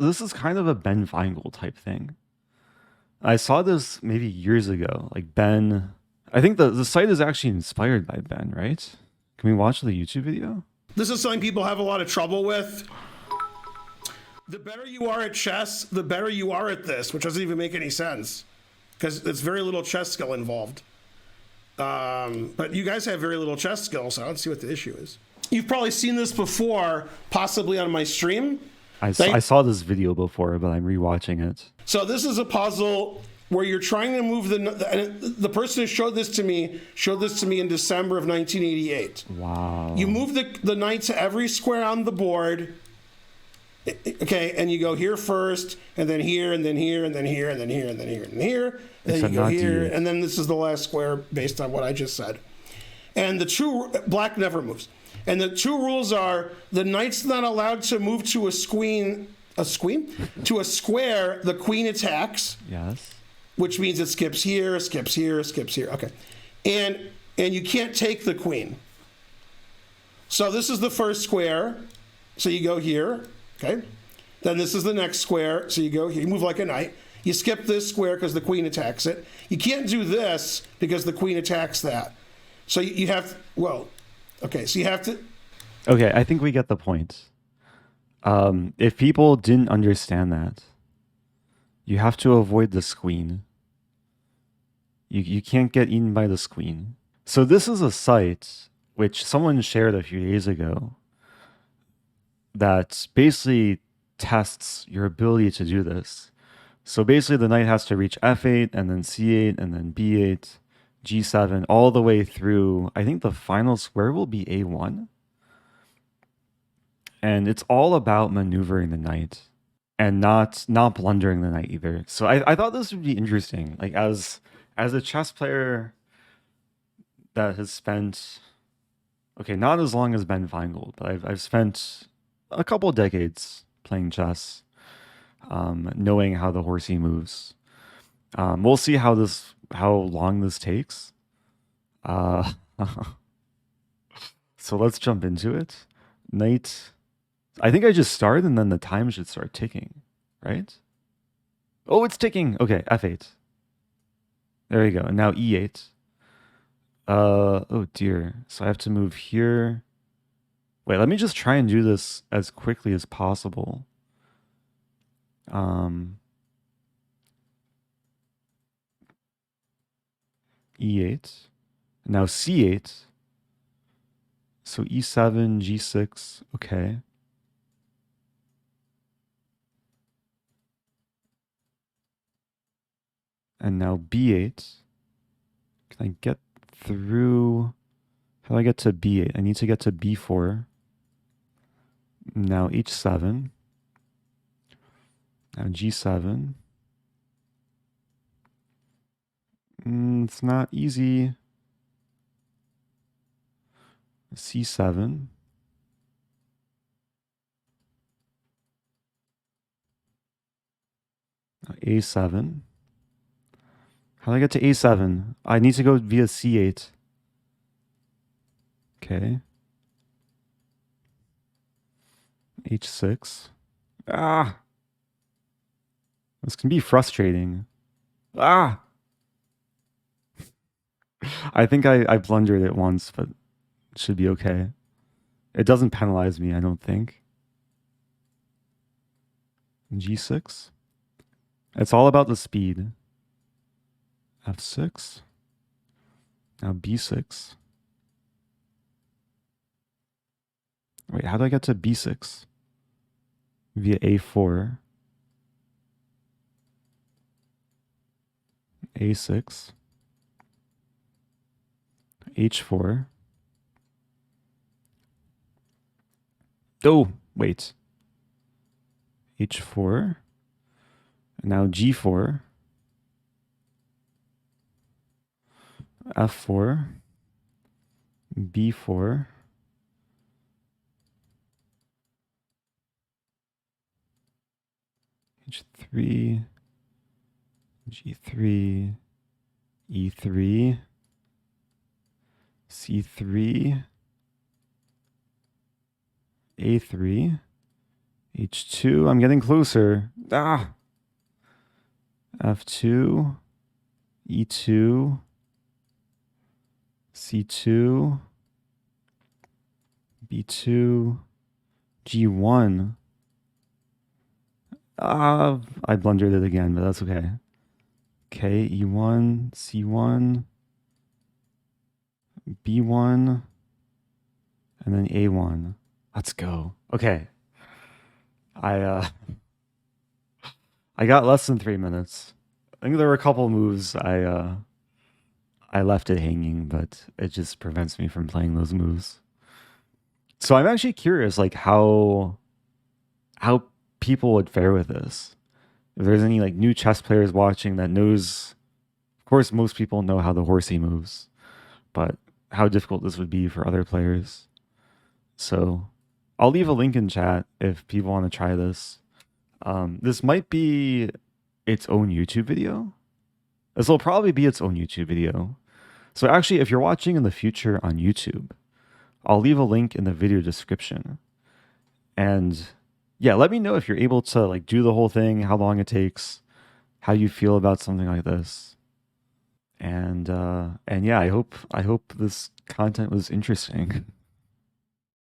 this is kind of a Ben Feingold type thing. I saw this maybe years ago. Like Ben, I think the site is actually inspired by Ben, right? Can we watch the YouTube video? This is something people have a lot of trouble with. The better you are at chess, the better you are at this, which doesn't even make any sense because there's very little chess skill involved. But you guys have very little chess skill, so I don't see what the issue is. You've probably seen this before, possibly on my stream. I saw this video before, but I'm rewatching it. So this is a puzzle where you're trying to move the person who showed this to me in December of 1988. Wow. You move the knight to every square on the board. Okay, and you go here first, and then here, and then here, and then here, and then here, and then here, and then here, and then you go here, and then this is the last square based on what I just said. And black never moves. And the two rules are the knight's not allowed to move to a square, the queen attacks. Yes. Which means it skips here, skips here, skips here. Okay. And you can't take the queen. So this is the first square. So you go here. Okay. Then this is the next square. So you go here. You move like a knight. You skip this square because the queen attacks it. You can't do this because the queen attacks that. So you have, okay, so you have to. Okay, I think we get the point. If people didn't understand that, you have to avoid the queen. You can't get eaten by the queen. So this is a site which someone shared a few days ago that basically tests your ability to do this. So basically the knight has to reach f8 and then c8 and then b8, g7, all the way through. I think the final square will be a1. And it's all about maneuvering the knight and not blundering the knight either. So I thought this would be interesting. Like as a chess player that has spent, okay, not as long as Ben Feingold, but I've spent a couple decades playing chess, knowing how the horsey moves. We'll see how long this takes. So let's jump into it. Knight. I think I just started and then the time should start ticking, right? Oh, it's ticking. Okay, f8. There we go. And now e8. Oh dear. So I have to move here. Wait, let me just try and do this as quickly as possible. E8. Now c8. So e7, g6. Okay. And now b8. Can I get through? How do I get to b8? I need to get to b4. Now h7. Now g7. It's not easy. c7. Now a7. How do I get to a7? I need to go via c8. Okay. h6. Ah! This can be frustrating. Ah! I think I blundered it once, but it should be okay. It doesn't penalize me, I don't think. g6. It's all about the speed. f6. Now b6. Wait, how do I get to b6? Via a4. a6. h4. Oh, wait. h4. And now g4. f4. b4. h3. g3. e3. c3. a3. H2. I'm getting closer. Ah. F2. E2. C2. B2. G1. I blundered it again, but that's okay. Okay, E1, C1, B1, and then A1. Let's go. Okay. I uh I got less than 3 minutes. I think there were a couple moves I left it hanging, but it just prevents me from playing those moves. So I'm actually curious, like how people would fare with this. If there's any like new chess players watching that knows, of course, most people know how the horsey moves, but how difficult this would be for other players. So I'll leave a link in chat if people want to try this. This might be its own YouTube video. This will probably be its own YouTube video. So actually, if you're watching in the future on YouTube, I'll leave a link in the video description. And yeah, let me know if you're able to like do the whole thing, how long it takes, how you feel about something like this. And yeah, I hope this content was interesting.